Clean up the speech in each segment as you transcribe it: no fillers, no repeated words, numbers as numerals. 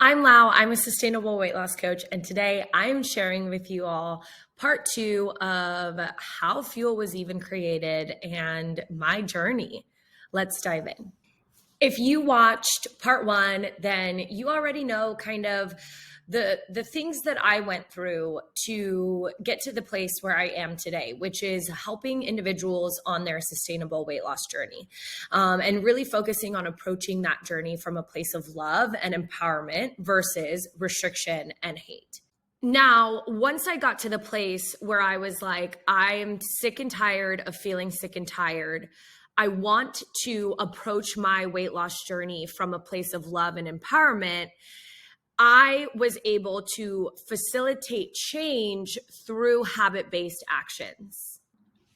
I'm Lau. I'm a sustainable weight loss coach, and today I'm sharing with you all part two of how fuel was even created and my journey. Let's dive in. If you watched part one, then you already know kind of the things that I went through to get to the place where I am today, which is helping individuals on their sustainable weight loss journey, and really focusing on approaching that journey from a place of love and empowerment versus restriction and hate. Now, once I got to the place where I was like, I'm sick and tired of feeling sick and tired, I want to approach my weight loss journey from a place of love and empowerment. I was able to facilitate change through habit-based actions.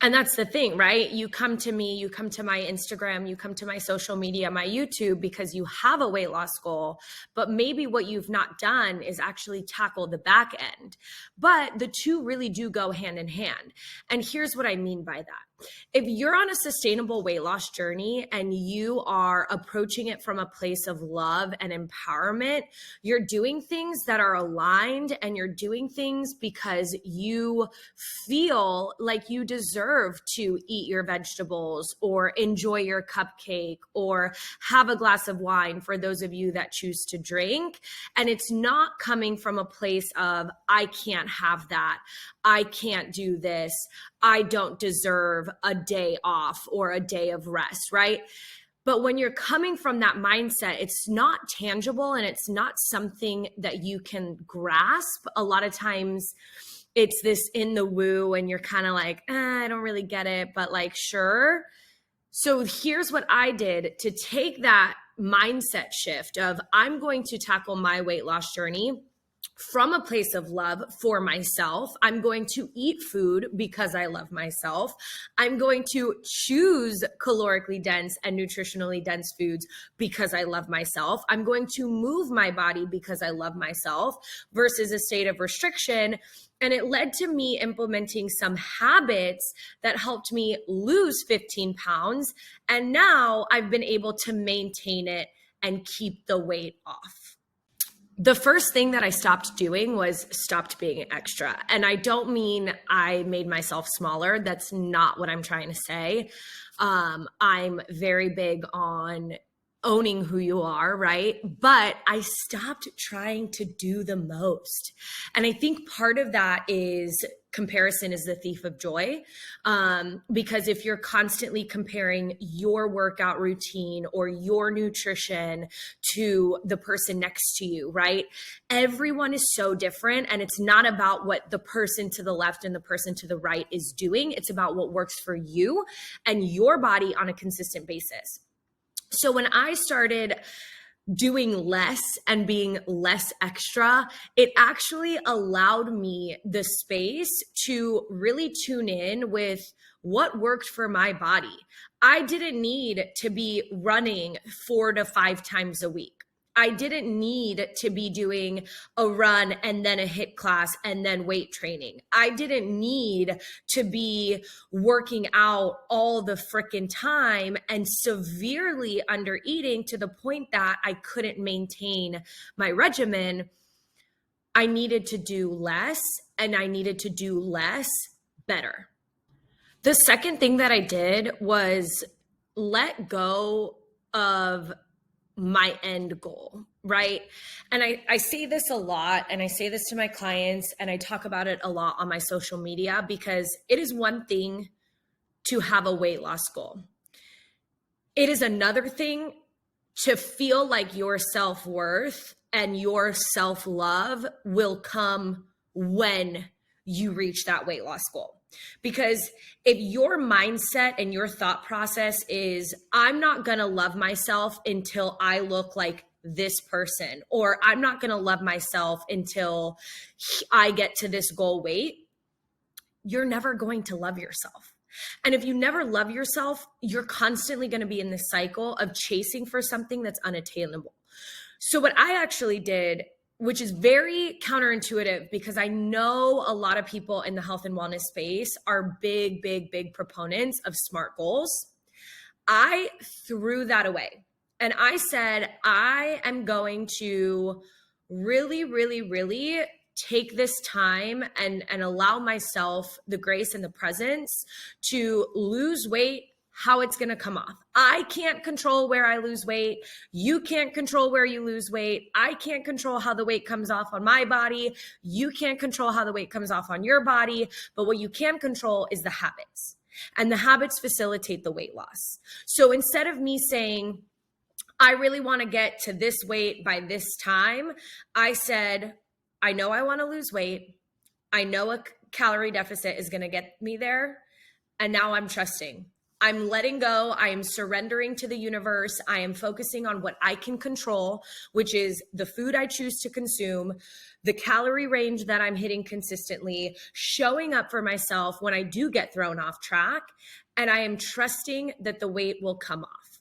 And that's the thing, right? You come to me, you come to my Instagram, you come to my social media, my YouTube, because you have a weight loss goal, but maybe what you've not done is actually tackle the back end. But the two really do go hand in hand. And here's what I mean by that. If you're on a sustainable weight loss journey and you are approaching it from a place of love and empowerment, you're doing things that are aligned and you're doing things because you feel like you deserve to eat your vegetables or enjoy your cupcake or have a glass of wine for those of you that choose to drink. And it's not coming from a place of, I can't have that. I can't do this. I don't deserve a day off or a day of rest, right? But when you're coming from that mindset, it's not tangible and it's not something that you can grasp. A lot of times it's this in the woo and you're kind of like, I don't really get it, but like, sure. So here's what I did to take that mindset shift of I'm going to tackle my weight loss journey from a place of love for myself. I'm going to eat food because I love myself. I'm going to choose calorically dense and nutritionally dense foods because I love myself. I'm going to move my body because I love myself versus a state of restriction. And it led to me implementing some habits that helped me lose 15 pounds. And now I've been able to maintain it and keep the weight off. The first thing that I stopped doing was stopped being extra. And I don't mean I made myself smaller. That's not what I'm trying to say. I'm very big on owning who you are, right? But I stopped trying to do the most. And I think part of that is comparison is the thief of joy. Because if you're constantly comparing your workout routine or your nutrition to the person next to you, right? Everyone is so different. And it's not about what the person to the left and the person to the right is doing. It's about what works for you and your body on a consistent basis. So when I started doing less and being less extra, it actually allowed me the space to really tune in with what worked for my body. I didn't need to be running 4 to 5 times a week. I didn't need to be doing a run and then a HIIT class and then weight training. I didn't need to be working out all the freaking time and severely under eating to the point that I couldn't maintain my regimen. I needed to do less and I needed to do less better. The second thing that I did was let go of my end goal, right? And I say this a lot, and I say this to my clients, and I talk about it a lot on my social media because it is one thing to have a weight loss goal. It is another thing to feel like your self-worth and your self-love will come when you reach that weight loss goal. Because if your mindset and your thought process is, I'm not going to love myself until I look like this person, or I'm not going to love myself until I get to this goal weight, you're never going to love yourself. And if you never love yourself, you're constantly going to be in this cycle of chasing for something that's unattainable. So what I actually did, which is very counterintuitive because I know a lot of people in the health and wellness space are big, big, big proponents of SMART goals. I threw that away and I said, I am going to really, really, really take this time and allow myself the grace and the presence to lose weight how it's going to come off. I can't control where I lose weight. You can't control where you lose weight. I can't control how the weight comes off on my body. You can't control how the weight comes off on your body. But what you can control is the habits. And the habits facilitate the weight loss. So instead of me saying, I really want to get to this weight by this time, I said, I know I want to lose weight. I know a calorie deficit is going to get me there. And now I'm trusting. I'm letting go. I am surrendering to the universe. I am focusing on what I can control, which is the food I choose to consume, the calorie range that I'm hitting consistently, showing up for myself when I do get thrown off track. And I am trusting that the weight will come off.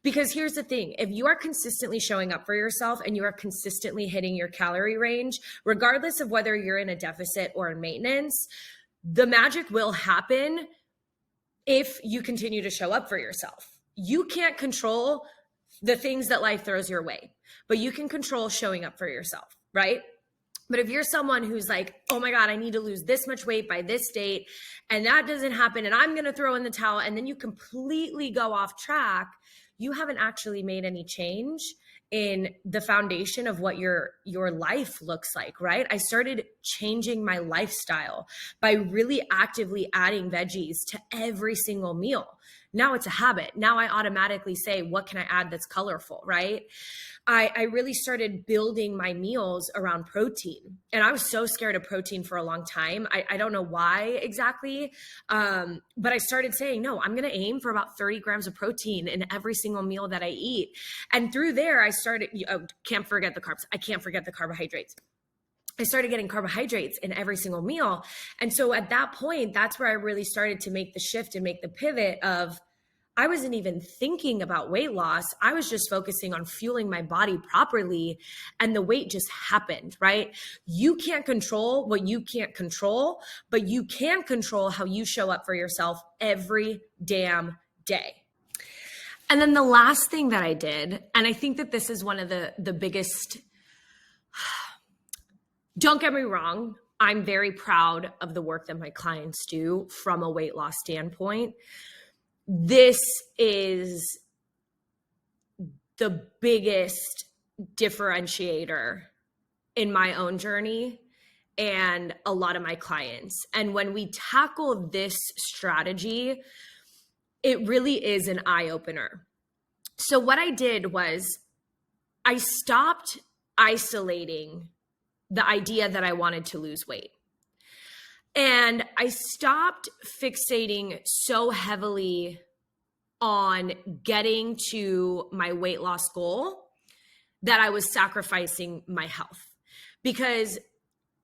Because here's the thing, if you are consistently showing up for yourself and you are consistently hitting your calorie range, regardless of whether you're in a deficit or in maintenance, the magic will happen if you continue to show up for yourself. You can't control the things that life throws your way, but you can control showing up for yourself, right? But if you're someone who's like, oh my God, I need to lose this much weight by this date, and that doesn't happen, and I'm going to throw in the towel, and then you completely go off track, you haven't actually made any change in the foundation of what your life looks like, right? I started changing my lifestyle by really actively adding veggies to every single meal. Now it's a habit. Now I automatically say, what can I add that's colorful, right? I really started building my meals around protein. And I was so scared of protein for a long time. I don't know why exactly, but I started saying, no, I'm going to aim for about 30 grams of protein in every single meal that I eat. And through there, I started, can't forget the carbs. I can't forget the carbohydrates. I started getting carbohydrates in every single meal. And so at that point, that's where I really started to make the shift and make the pivot of, I wasn't even thinking about weight loss. I was just focusing on fueling my body properly, and the weight just happened, right? You can't control what you can't control, but you can control how you show up for yourself every damn day. And then the last thing that I did, and I think that this is one of the biggest, don't get me wrong, I'm very proud of the work that my clients do from a weight loss standpoint. This is the biggest differentiator in my own journey and a lot of my clients. And when we tackle this strategy, it really is an eye-opener. So what I did was I stopped isolating the idea that I wanted to lose weight. And I stopped fixating so heavily on getting to my weight loss goal that I was sacrificing my health. Because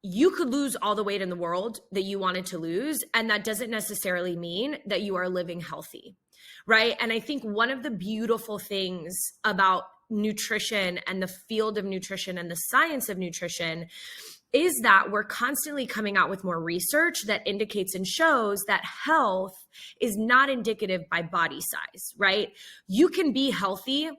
you could lose all the weight in the world that you wanted to lose, and that doesn't necessarily mean that you are living healthy, right? And I think one of the beautiful things about nutrition and the field of nutrition and the science of nutrition is that we're constantly coming out with more research that indicates and shows that health is not indicative by body size, right? You can be healthy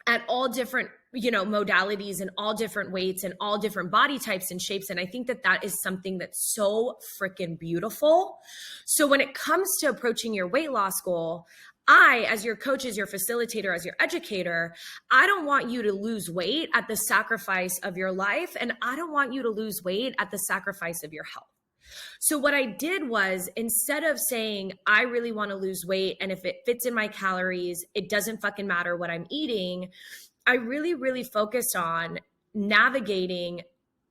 at all different, modalities and all different weights and all different body types and shapes. And I think that that is something that's so freaking beautiful. So when it comes to approaching your weight loss goal, I, as your coach, as your facilitator, as your educator, I don't want you to lose weight at the sacrifice of your life. And I don't want you to lose weight at the sacrifice of your health. So what I did was, instead of saying, I really want to lose weight, and if it fits in my calories, it doesn't fucking matter what I'm eating, I really, really focused on navigating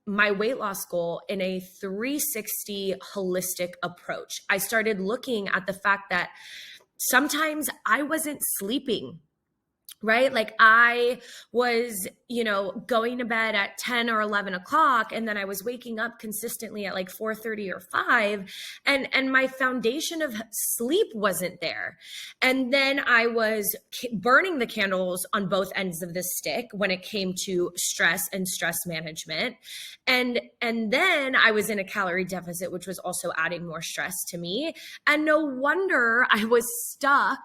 my weight loss goal in a 360 holistic approach. I started looking at the fact that sometimes I wasn't sleeping, right? Like I was, going to bed at 10 or 11 o'clock, and then I was waking up consistently at like 4:30 or 5, and my foundation of sleep wasn't there. And then I was burning the candles on both ends of the stick when it came to stress and stress management. And then I was in a calorie deficit, which was also adding more stress to me. And no wonder I was stuck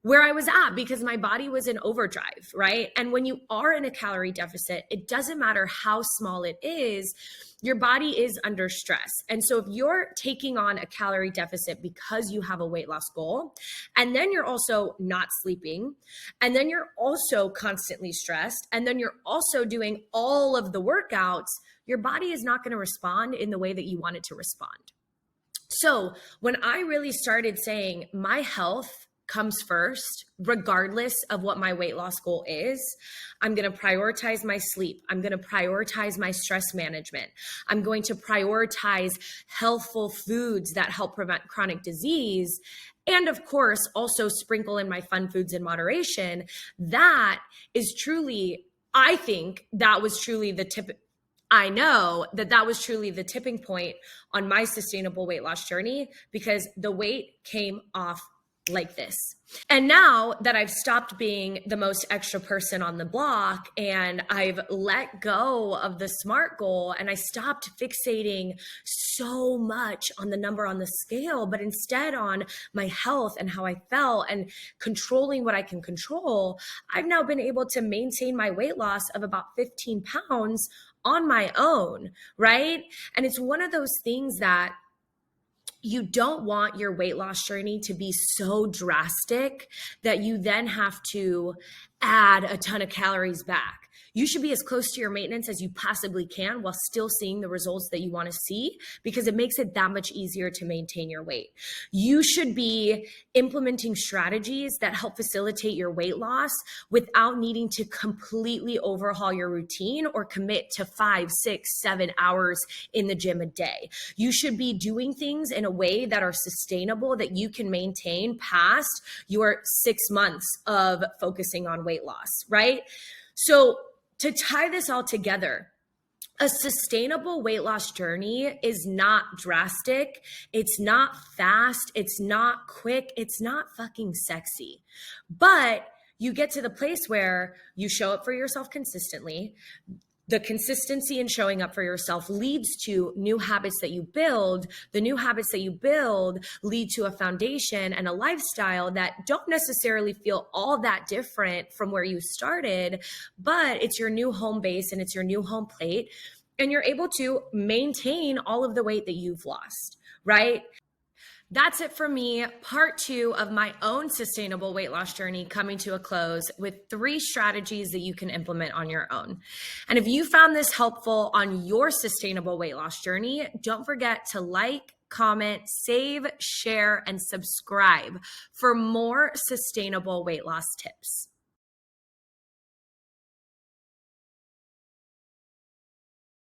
where I was at because my body was in overdrive, right? And when you are in a calorie deficit, it doesn't matter how small it is, your body is under stress. And so if you're taking on a calorie deficit because you have a weight loss goal, and then you're also not sleeping, and then you're also constantly stressed, and then you're also doing all of the workouts, your body is not going to respond in the way that you want it to respond. So when I really started saying my health comes first, regardless of what my weight loss goal is, I'm going to prioritize my sleep. I'm going to prioritize my stress management. I'm going to prioritize healthful foods that help prevent chronic disease. And of course, also sprinkle in my fun foods in moderation. That is truly, I think that was truly the tip. I know that was truly the tipping point on my sustainable weight loss journey because the weight came off like this. And now that I've stopped being the most extra person on the block and I've let go of the SMART goal and I stopped fixating so much on the number on the scale, but instead on my health and how I felt and controlling what I can control, I've now been able to maintain my weight loss of about 15 pounds on my own, right? And it's one of those things that you don't want your weight loss journey to be so drastic that you then have to add a ton of calories back. You should be as close to your maintenance as you possibly can while still seeing the results that you want to see because it makes it that much easier to maintain your weight. You should be implementing strategies that help facilitate your weight loss without needing to completely overhaul your routine or commit to 5, 6, 7 hours in the gym a day. You should be doing things in a way that are sustainable that you can maintain past your 6 months of focusing on weight loss, right? So to tie this all together, a sustainable weight loss journey is not drastic. It's not fast. It's not quick. It's not fucking sexy. But you get to the place where you show up for yourself consistently. The consistency in showing up for yourself leads to new habits that you build. The new habits that you build lead to a foundation and a lifestyle that don't necessarily feel all that different from where you started, but it's your new home base and it's your new home plate. And you're able to maintain all of the weight that you've lost, right? That's it for me. Part 2 of my own sustainable weight loss journey coming to a close with 3 strategies that you can implement on your own. And if you found this helpful on your sustainable weight loss journey, don't forget to like, comment, save, share, and subscribe for more sustainable weight loss tips.